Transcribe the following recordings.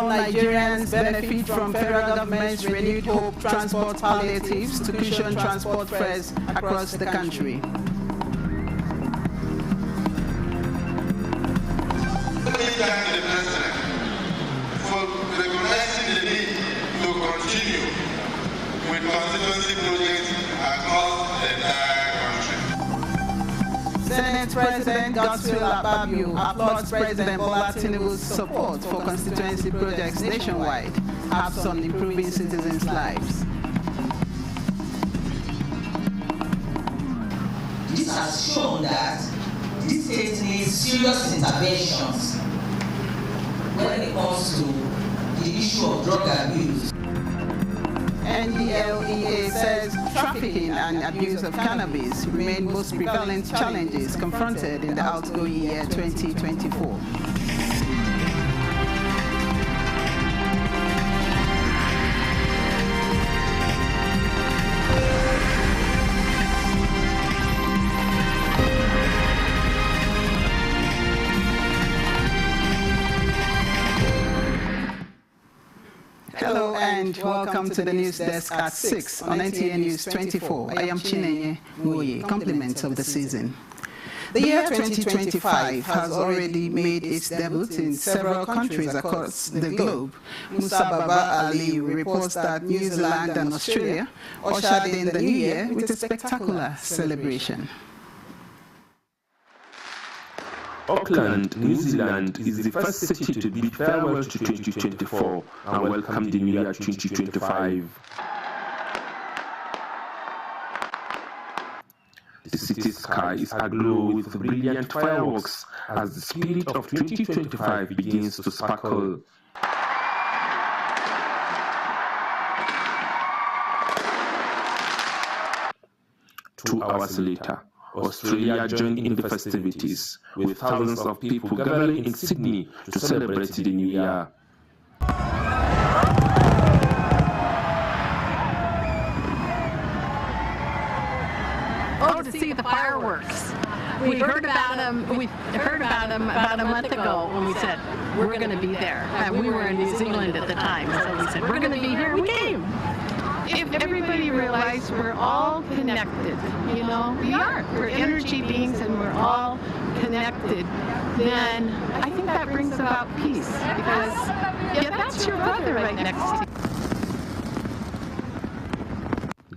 All Nigerians benefit from federal government's renewed hope transport palliatives to cushion transport fares across the country. Let me thank the President for recognizing the need to continue with constituency projects across the entire country. Senate President Godswill Akpabio applauds President Bola Tinubu's support for constituency projects nationwide, apps on improving citizens' lives. This has shown that this state needs serious interventions when it comes to the issue of drug abuse. NDLEA says trafficking and abuse of cannabis remain most prevalent challenges confronted in the outgoing year 2024. Hello and welcome to the news desk at 6 on NTA News 24. I am Chinenye Nwoye, compliments of the season. The year 2025 has already made its debut in several countries across the globe. Musa Baba Ali reports that New Zealand and Australia ushered in the new year with a spectacular celebration. Auckland, New Zealand is the first city to bid farewell to 2024 and welcome the new year 2025. The city's sky is aglow with brilliant fireworks as the spirit of 2025 begins to sparkle. Two hours later, Australia joined in the festivities, with thousands of people gathering in Sydney to celebrate the new year. Oh, to see the fireworks. We heard about them. We heard about them about a month ago when we said we're going to be there. We were in New Zealand at the time, so we said we're going to be here. We came. If everybody realized we're all connected, you know, we are. We're energy beings and we're all connected, then I think that brings about peace because, yeah, that's your brother right next to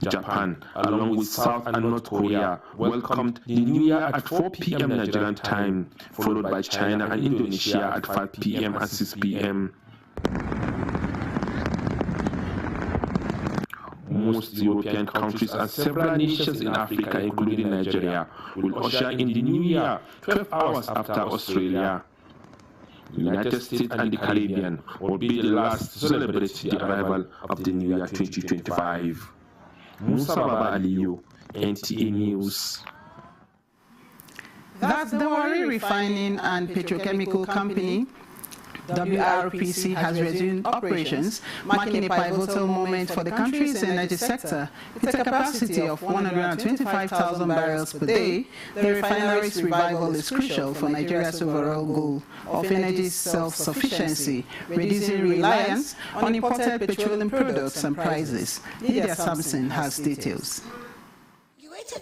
you. Japan, along with South and North Korea, welcomed the new year at 4 p.m. Nigerian time, followed by China and Indonesia at 5 p.m. and 6 p.m. Most European countries and several nations in Africa, including Nigeria, will usher in the new year 12 hours after Australia. The United States and the Caribbean will be the last to celebrate the arrival of the new year 2025. Musa Baba Aliyu, NTA News. That's the Warri Refining and Petrochemical Company. WRPC has resumed operations, marking a pivotal moment for the country's energy sector. With a capacity of 125,000 barrels per day, the refinery's revival is crucial for Nigeria's overall goal of energy self-sufficiency, reducing reliance on imported petroleum products and prices. Lydia Sampson has details.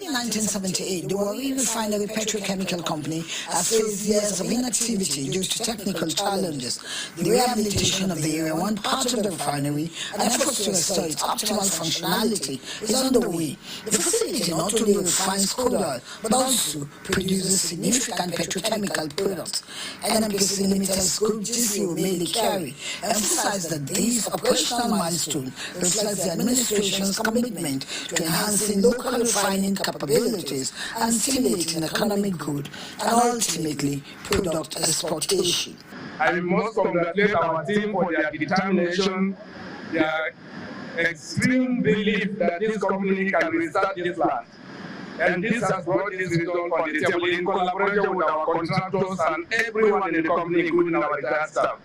In 1978, the Warri Refinery Petrochemical Company has faced years of inactivity due to technical challenges. The rehabilitation of the Area 1 part of the refinery and efforts to restore its optimal functionality is underway. The facility not only refines crude oil, but also produces significant petrochemical products. NNPC Limited's Group GCO Mele Kyari emphasized that this operational milestone reflects the administration's commitment to enhancing local refining capabilities and stimulating economic growth and ultimately product exportation. I must congratulate our team for their determination, their extreme belief that this company can restart this land. And this has brought this result on the table in collaboration with our contractors and everyone in the company, including our entire staff.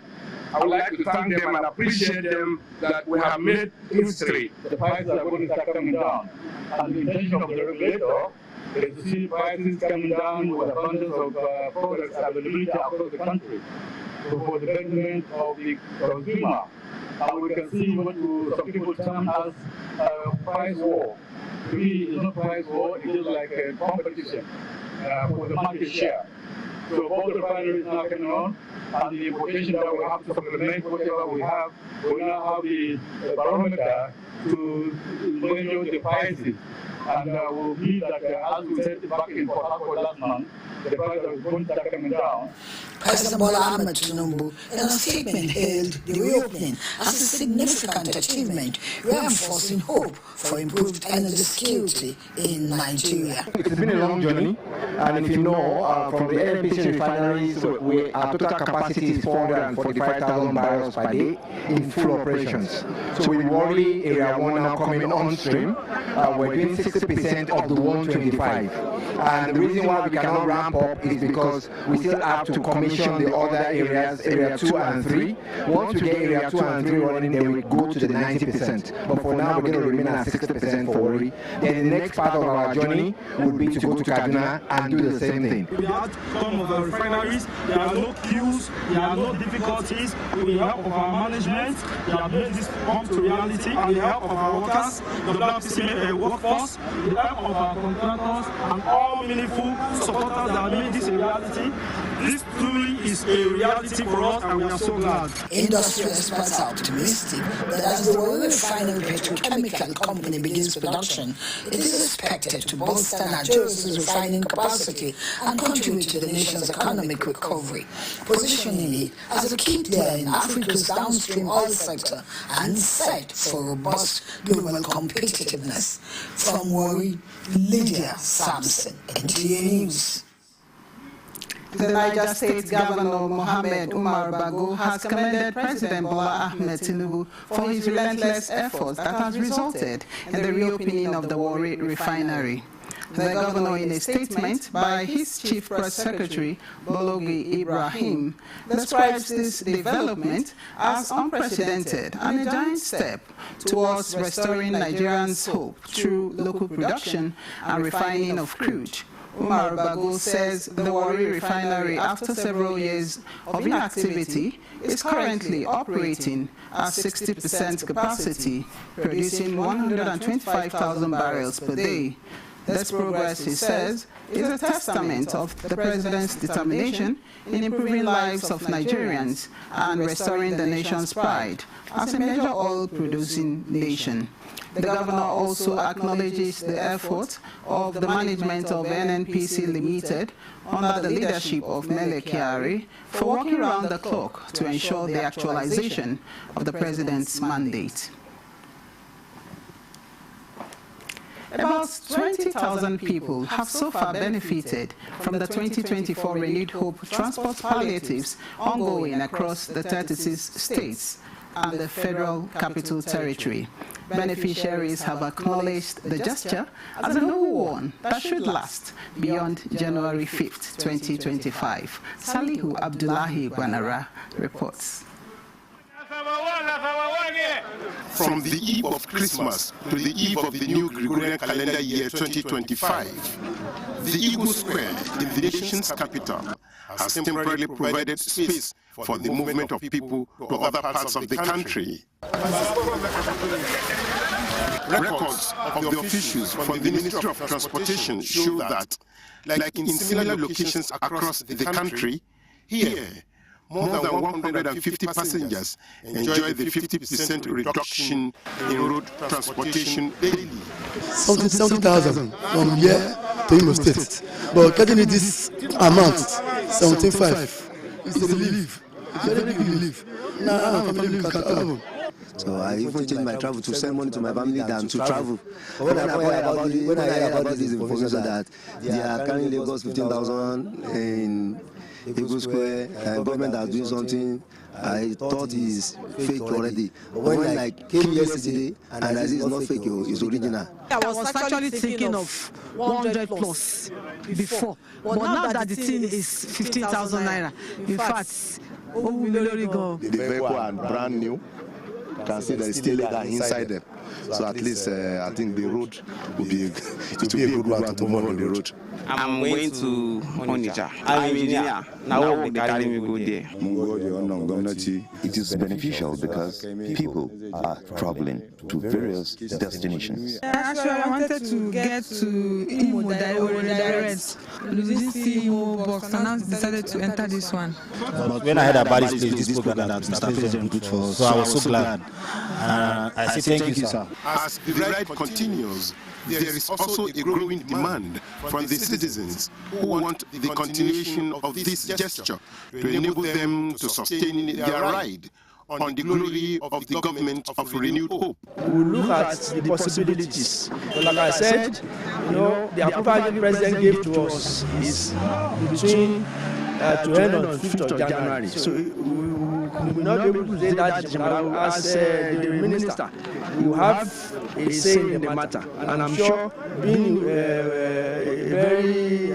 I would like to thank them and appreciate them that we have made history. The prices are going to start coming down. And the intention of the regulator is to see prices coming down with abundance of products availability across the country. for the betterment of the consumer. And we can see what some people term as price war. To me, it's not price war, it is like a competition for the market share. So both refineries now coming on, and the importation that we have to supplement whatever we have, we now have the barometer to measure the prices. And we'll see that as we said back in Port Harcourt last month, the price of goods are coming down. President Bola Ahmed Tinubu, in a statement, hailed the reopening as a significant achievement, reinforcing hope for improved energy security in Nigeria. It's been a long journey, and if you know, from the NNPC refineries, our total capacity is 445,000 barrels per day in full operations. So with Warri Area 1 now coming on stream, we're doing 60% of the 125. And the reason why we cannot ramp up is because we still have to commission the other areas, area 2 and 3. Once we get area 2 and 3 running, then we go to the 90%. But for now, we're going to remain at 60% for Warri. Then the next part of our journey would be to go to Kaduna and do the same thing. We had some of our refineries, there are no queues, there are no difficulties. With the help of our management, we have made this come to reality, and the help of our workers, the WPC workforce, the help of our contractors, and all meaningful supporters that have made this a reality. This truly is a reality for us, and we are so glad. Industry experts are optimistic that as the Warri Refinery Petrochemical Company begins production, it is expected to bolster Nigeria's refining capacity and contribute to the nation's economic recovery, positioning it as a key player in Africa's downstream oil sector and set for robust global competitiveness. From Warri, Lydia Sampson, NTA News. The Niger State Governor Mohammed Umar Bago has commended President Bola Ahmed Tinubu for his relentless efforts that has resulted in the reopening of the Warri Refinery. The governor, in a statement by his chief press secretary, Bologi Ibrahim, describes this development as unprecedented and a giant step towards restoring Nigerians' hope through local production and refining of crude. Umar Bago says the Warri Refinery, after several years of inactivity, is currently operating at 60% capacity, producing 125,000 barrels per day. This progress, he says, is a testament of the President's determination in improving lives of Nigerians and restoring the nation's pride as a major oil-producing nation. The governor also acknowledges the effort of the management of NNPC Limited under the leadership of Mele Kyari for working around the clock to ensure the actualization of the President's mandate. About 20,000 people have so far benefited from the 2024 Renewed Hope Transport Palliatives ongoing across the 36 states and the Federal Capital Territory. Beneficiaries have acknowledged the gesture as a noble one that should last beyond January 5th, 2025. Salihu Abdullahi Gwanara reports. From the eve of Christmas to the eve of the new Gregorian calendar year 2025, the Eagle Square in the nation's capital has temporarily provided space for the movement of people to other parts of the country. Records of the officials from the Ministry of Transportation show that, like in similar locations across the country, here, more than 150 passengers enjoy the 50% reduction in road transportation daily. 70,000 from here to Imo State. But getting this amount, 75, it's a relief. It's a very big relief. Now I'm family can travel. So I even change my travel to send money to my family than to travel. When I heard about this information that they are carrying Lagos 15,000 in Eagle Square, government are doing something, I thought it's fake already. But when I came yesterday and I see it's not fake, it's original. I was actually thinking of 100 plus before, but now that the thing is 15,000 naira, in fact, the vehicle are brand new. You can see there is still leather inside them. So at least I think the road will be a good one to move on the road. I'm going to Onitsha. I'm an engineer. Now they carry me go there. It is beneficial because people are traveling to various destinations. Actually, I wanted to get to Imo direct. Losing CEO box, and I decided to enter this one. But when I heard about this program that Mr. President put for us, so I was so glad. I say thank you, sir. As the ride continues, there is also a growing demand from the citizens who want the continuation of this gesture to enable them to sustain their ride on the glory of the government of renewed hope. We look at the possibilities. But like I said, the approval the president gave to us is between to end on 5th of January. So we will not be able to say that as the minister, you have a say in the matter. And I'm sure being a very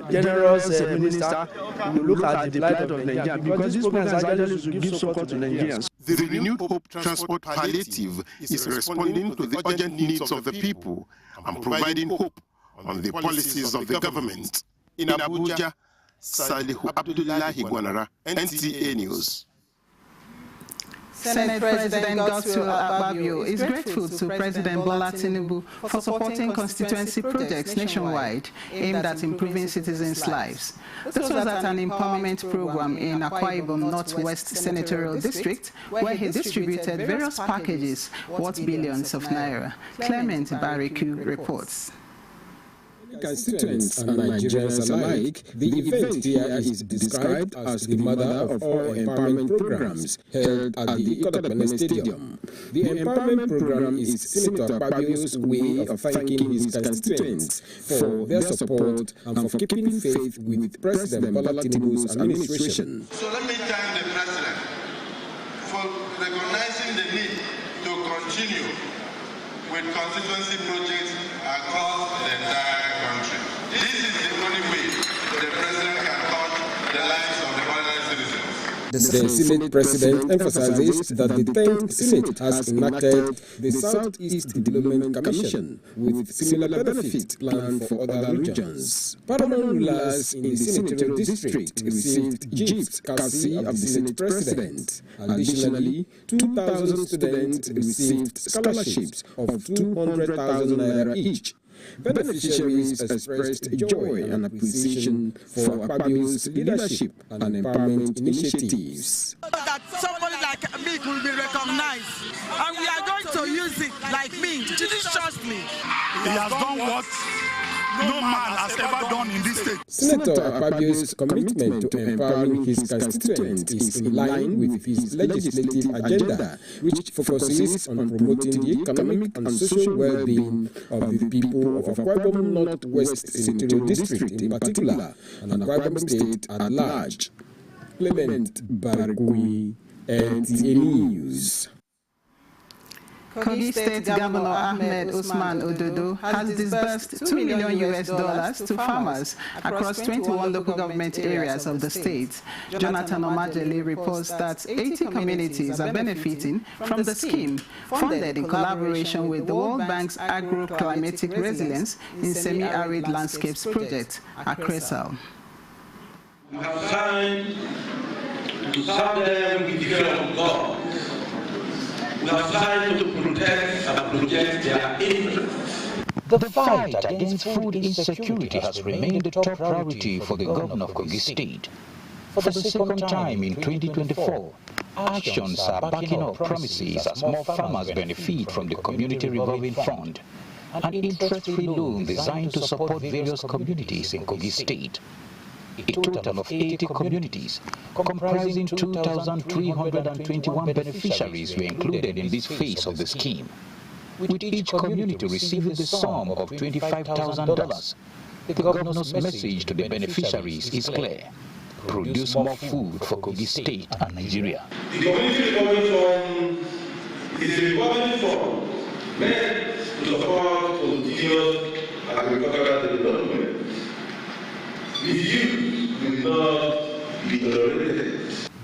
generous minister, we will look at the plight of Nigerians because this program is actually to give support to Nigerians. The Renewed Hope Transport Palliative is responding to the urgent needs of the people and providing hope on the policies of the government. In Abuja, Salihu Abdullahi Gwanara, NTA News. Senate President Godswill Akpabio is grateful to President Bola Tinubu for supporting constituency projects nationwide aimed at improving citizens' lives. This was at an empowerment program in Akwa Ibom Northwest Senatorial District, where he distributed various packages worth billions of naira. Clement Bariku reports. Constituents and Nigerians alike, the event here is described as the mother of all empowerment programs held at the Ikotopene Stadium. The empowerment program is Senator Akpabio's way of thanking his constituents for their support and for keeping faith with President Bola Tinubu's administration. So let me thank the President for recognizing the need to continue with constituency projects across the entire country. This is the only way the President can touch the lives of the ordinary citizens. The Senate President emphasizes that the 10th Senate has enacted the Southeast Development Commission with similar benefits planned for other regions. Paramount rulers in the senatorial district received gifts courtesy of the Senate President. Additionally, 2,000 students received scholarships of 200,000 naira each. Beneficiaries expressed joy and appreciation for Akpabio's leadership and empowerment initiatives. That somebody like me will be recognized, and we are going to use it like me, judiciously. He has done what no man has ever done in this state. Senator Akpabio's commitment to empowering his constituents is in line with his legislative agenda, which focuses on promoting the economic and social well-being of the people of Akwa Ibom Northwest Senatorial District in particular, and Akwa Ibom State at large. Clement Baragui, NTA News. Kogi State Governor Ahmed Usman Ododo has disbursed $2 million to farmers across 21 local government areas of the state. Jonathan Omajele reports that 80 communities are benefiting from the scheme, funded in collaboration with the World Bank's Agro-Climatic Resilience in Semi-Arid Landscapes project, ACRESAL. We have signed to serve them with the fear of God. We have signed to protect and project their interests. The fight against food insecurity has remained the top priority for the governor of Kogi State. For the second time in 2024, actions are backing up promises as more farmers benefit from the Community Revolving Fund, an interest-free loan designed to support various communities in Kogi State. A total of 80 communities, comprising 2,321 beneficiaries, were included in this phase of the scheme, with each community receiving the sum of $25,000. The governor's message to the beneficiaries is clear: produce more food for Kogi State and Nigeria. The Community Revolving Fund is a revolving fund meant to support continuous agricultural development. Misuse will not be tolerated.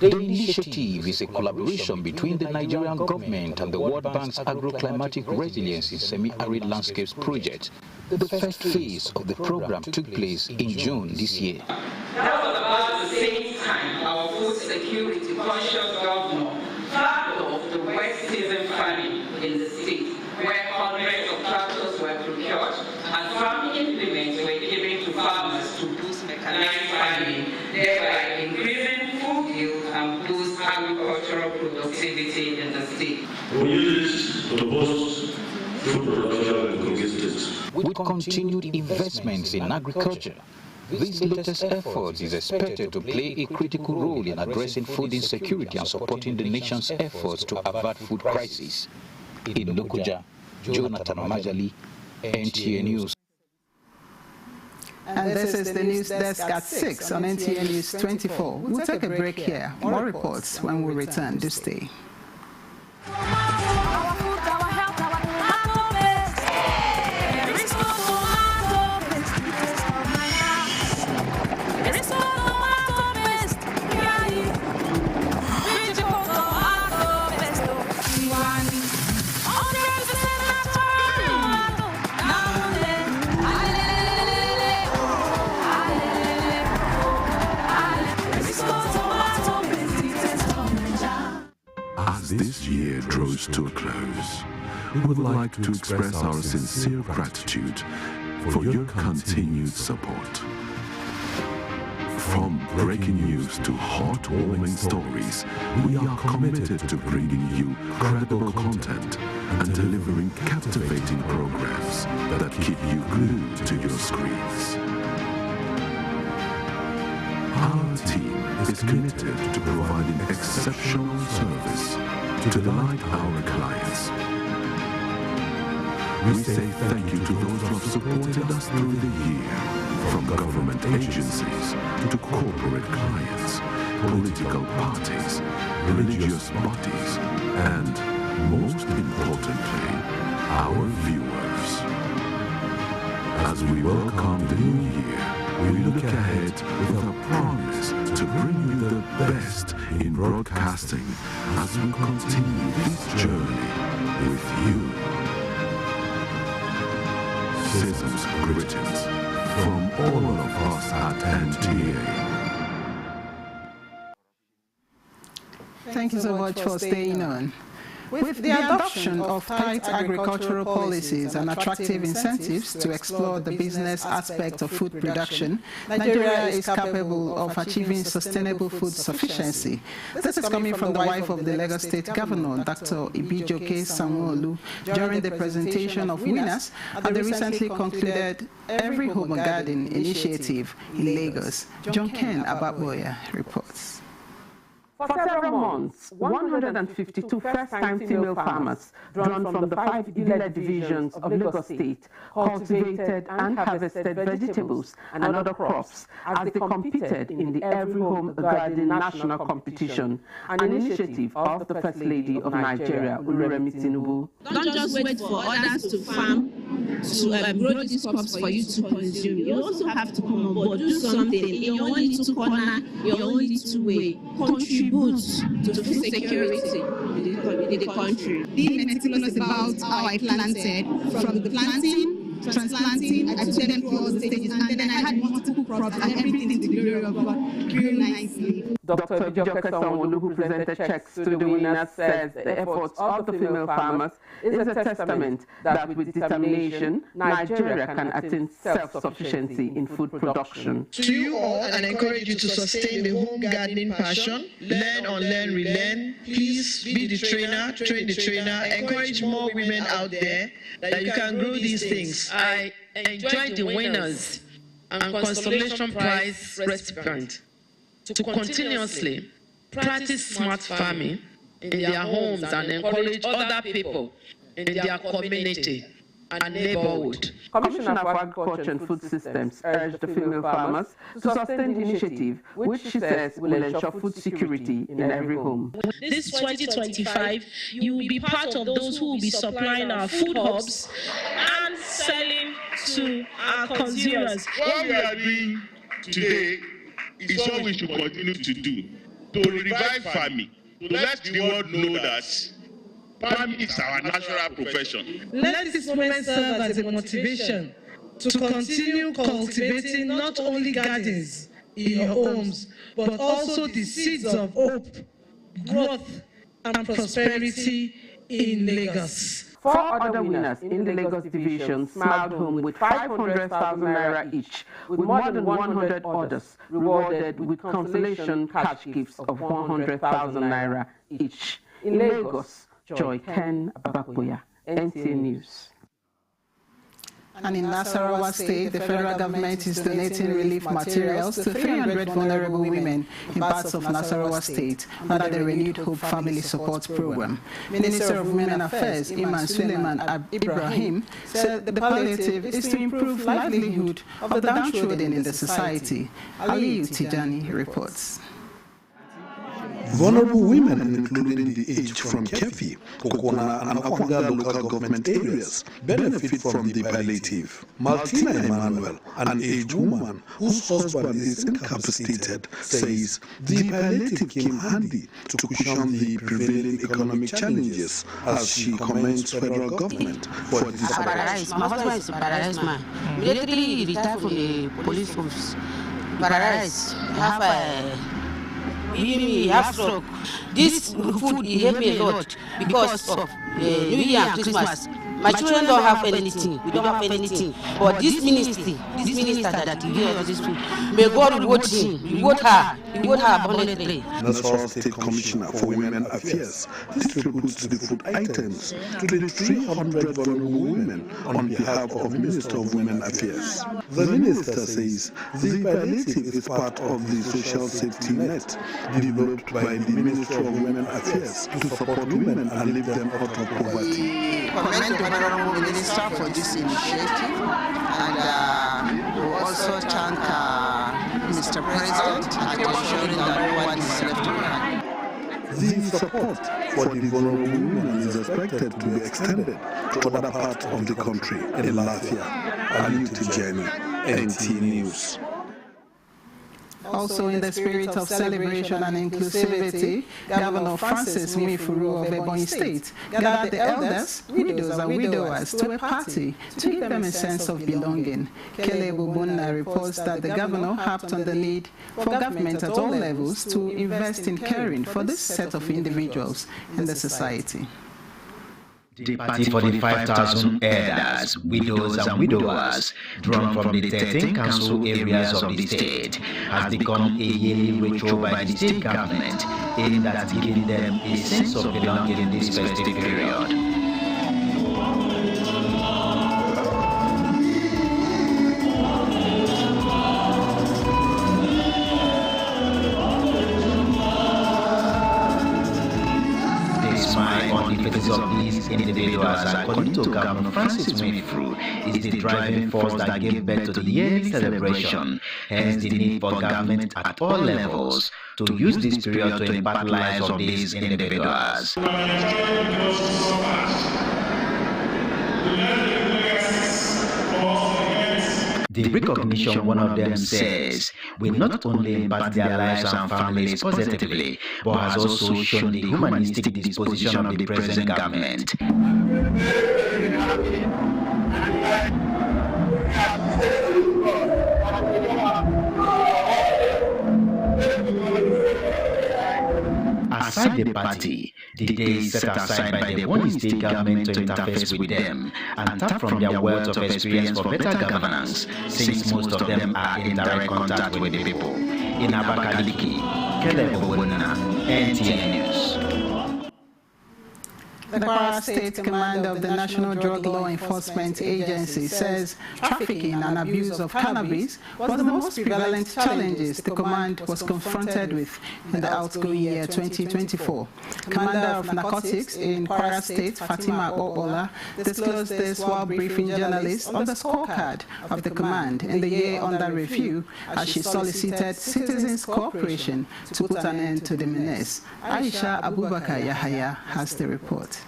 The initiative is a collaboration between the Nigerian government and the World Bank's Agroclimatic Resiliency Semi-Arid Landscapes Project. The first phase of the program took place in June this year. That was about the same time our food security conscious governor flagged off the wet season farming in the state, where hundreds of tractors were procured and farming implements were given to farmers to boost mechanized farming, thereby increasing food yield and boost agricultural productivity in the state. We use this to boost food production in Kogi State. With continued investments in agriculture, this latest effort is expected to play a critical role in addressing food insecurity and supporting the nation's efforts to avert food crisis. In Lokoja, Jonathan Omajali, NTA News. And this is the news desk at 6 on NTA News 24. We'll take a break here. More reports when we return. Do stay. As this year draws to a close, we would like to express our sincere gratitude for your continued support. From breaking news to heartwarming stories, we are committed to bringing you credible content and delivering captivating programs that keep you glued to your screens. Our team is committed to providing exceptional service to delight our clients. We say thank you to those who have supported us through the year, from government agencies to corporate clients, political parties, religious bodies, and, most importantly, our viewers. As we welcome the new year, we look ahead with a promise to bring you the best in broadcasting as we continue this journey with you. Season's greetings from all of us at NTA. Thank you so much for staying on. With the adoption of tight agricultural policies and attractive incentives to explore the business aspect of food production, Nigeria is capable of achieving sustainable food sufficiency. This is coming from the wife of the Lagos State Governor, Dr. Ibijoke Sanwo-Olu, during the presentation of winners at the recently concluded Every Home a Garden initiative in Lagos. John Ken Ababoya reports. For several months, 152 first-time female farmers drawn from the 5 Ile divisions of Lagos State cultivated and harvested vegetables and other crops as they competed in the Every Home a Garden national competition, an initiative of the First Lady of Nigeria, Oluremi Tinubu. Don't just wait for others to farm, to grow these crops for you to consume. You also have to come on board, do something in your own little corner, your own little way, contribute to food security in the country. Being meticulous about how I planted, from the planting, transplanting, I took them through all the stages, and then I had multiple crops and everything to the glory of God grew nicely. Dr. Ibijoke Sanwo-Olu, who presented checks to the winners, says the efforts of the female farmers is a testament that with determination, Nigeria can attain self-sufficiency in food production. To you all, and encourage you to sustain the home gardening passion, learn, unlearn, relearn. Please be the trainer, train the trainer, encourage more women out there that you can grow these things. I enjoyed the winners and consolation prize recipients to continuously practice smart farming in their homes and encourage other people in their community and neighborhood. Commissioner for Agriculture and Food Systems urged the female farmers to sustain the initiative, which she says will ensure food security in every home. This 2025, you will be part of those who will be supplying our food hubs and selling to our consumers. What we are doing today is what we should continue to do. to revive farming, to let the world know that farming is our natural profession. Let this moment serve as a motivation to continue cultivating not only gardens in your homes, but also the seeds of hope, growth, and prosperity in Lagos. 4 other winners in the Lagos division smiled home with 500,000 naira each, with more than 100 others rewarded with consolation cash gifts of 100,000 naira each. In Lagos, Joy Ken Abakoya, NTA News. And in Nasarawa State, the federal government is donating relief materials to 300 vulnerable women in parts of Nasarawa State under the Renewed Hope Family Support Program. Minister of Women Affairs, Iman Suleiman Ibrahim, said the palliative is to improve livelihood of the downtrodden in the society. Aliyu Tijani reports. Vulnerable women, including the aged from Kefi, Kokona, and Akwanga local government areas, benefit from the palliative. Martina Emmanuel, an aged woman whose husband is incapacitated, says the palliative came handy to cushion the prevailing economic challenges as she commends federal government for this. My husband is a paralyzed man. Immediately he retired from the police force. Paralyzed. He has stroke. This food he helped me a lot because of New Year and Christmas. My children don't have anything. We don't have anything. But this minister that he gave us this food, may God reward him, reward her abundantly. Nasarawa State Commissioner for Women Affairs distributes the food items to the 300 vulnerable women on behalf of Minister of Women Affairs. The minister says the palliative is part of the social safety net developed by the Ministry of Women Affairs to support women and lift them out of poverty. Commend the Honorable Minister for this initiative, and we also thank Mr. President for ensuring that no one is left behind. The support for the vulnerable women is expected to be extended to other parts of the country in Lafia. Aliyu Tijani, NTA News. Also in the spirit of celebration and inclusivity, Governor Francis Nwifuru of Ebonyi State gathered the elders, widows and widowers to a party to give them a sense of belonging. Kele Bubunna reports that the governor harped on the need for government at all levels to invest in caring for this set of individuals in the society. The party for the 5,000 elders, widows and widowers drawn from the 13 council areas of the state has become a yearly ritual by the state government aimed at giving them a sense of belonging in this festive period. Of these individuals, according to Governor Francis Nwifuru, is the driving force that gave birth to the yearly celebration, hence the need for government at all levels to use this period to impact lives of these individuals. The recognition, one of them says, will not only impact their lives and families positively, but has also shown the humanistic disposition of the present government. Aside the party, the day is set aside by the Ebonyi State government to interface with them and tap from their wealth of experience for better governance, since most of them are in direct contact with the people. In Abakaliki, Kele Bubunna, NTA News. The Kwara State Commander of the National Drug Law Enforcement Agency says trafficking and abuse of cannabis was the most prevalent challenges the command was confronted with in the outgoing year 2024. Commander of Narcotics in Kwara State, Fatima Oola, disclosed this while briefing journalists on the scorecard of the command in the year under review as she solicited citizens' cooperation to put an end to the menace. Aisha Abubakar Yahaya has the report.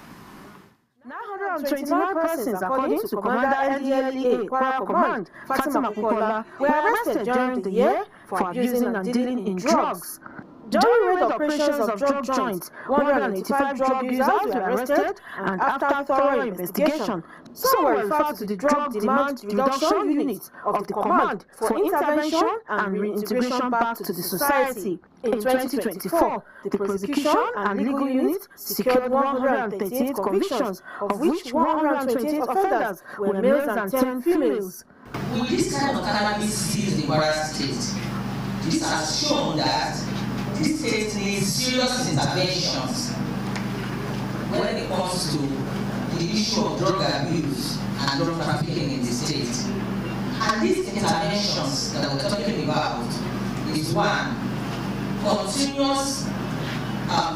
929 persons, according to Commander NDLEA Kwara Command, Fatima Kukola, were arrested during the year for abusing and dealing in drugs. During raid operations of drug joints, 185 drug users were arrested, and after thorough investigation, some were referred to the Drug Demand Reduction Unit of the Command for intervention and reintegration back to the society. In 2024, the prosecution and legal unit secured 138 convictions, of which 128 offenders were males and 10 females. With this kind of cannabis seized in Kwara State, this has shown that this state needs serious interventions when it comes to the issue of drug abuse and drug trafficking in the state. And these interventions that we're talking about is one, continuous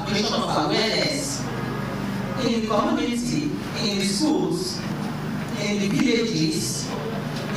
creation of awareness in the community, in the schools, in the villages,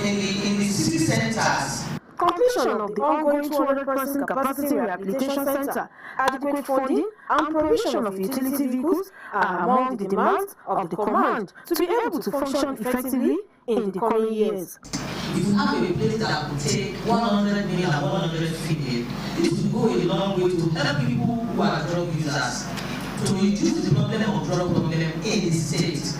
in the city centers. Completion of the ongoing 200% capacity rehabilitation center, adequate funding, and provision of utility vehicles are among the demands of the command to be able to function effectively in the coming years. If you have a place that will take 100 male and 100 female, this will go a long way to help people who are drug users to reduce the problem of drug problem in the state.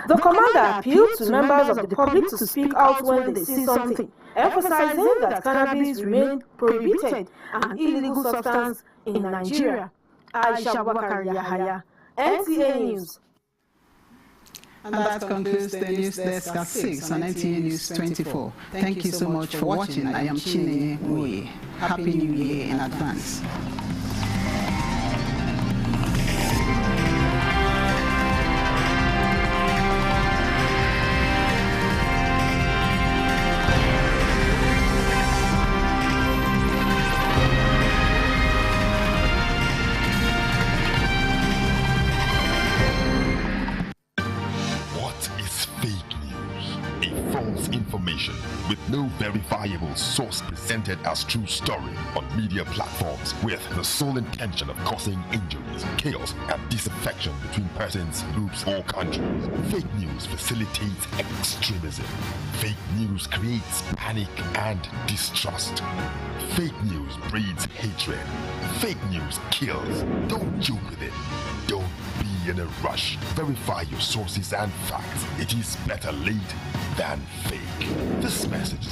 The commander appealed to members of the public to speak out when they see something, emphasizing that cannabis remains prohibited and illegal substance in Nigeria. Aisha Bakari Yahaya, NTA News. And that concludes the news desk at 6 on NTA News 24. Thank you so much for watching. I am Chine Muye. Happy New Year in advance. Information with no verifiable source presented as true story on media platforms with the sole intention of causing injuries, chaos, and disaffection between persons, groups, or countries. Fake news facilitates extremism. Fake news creates panic and distrust. Fake news breeds hatred. Fake news kills. Don't joke with it. Don't be in a rush. Verify your sources and facts. It is better late than fake. This message is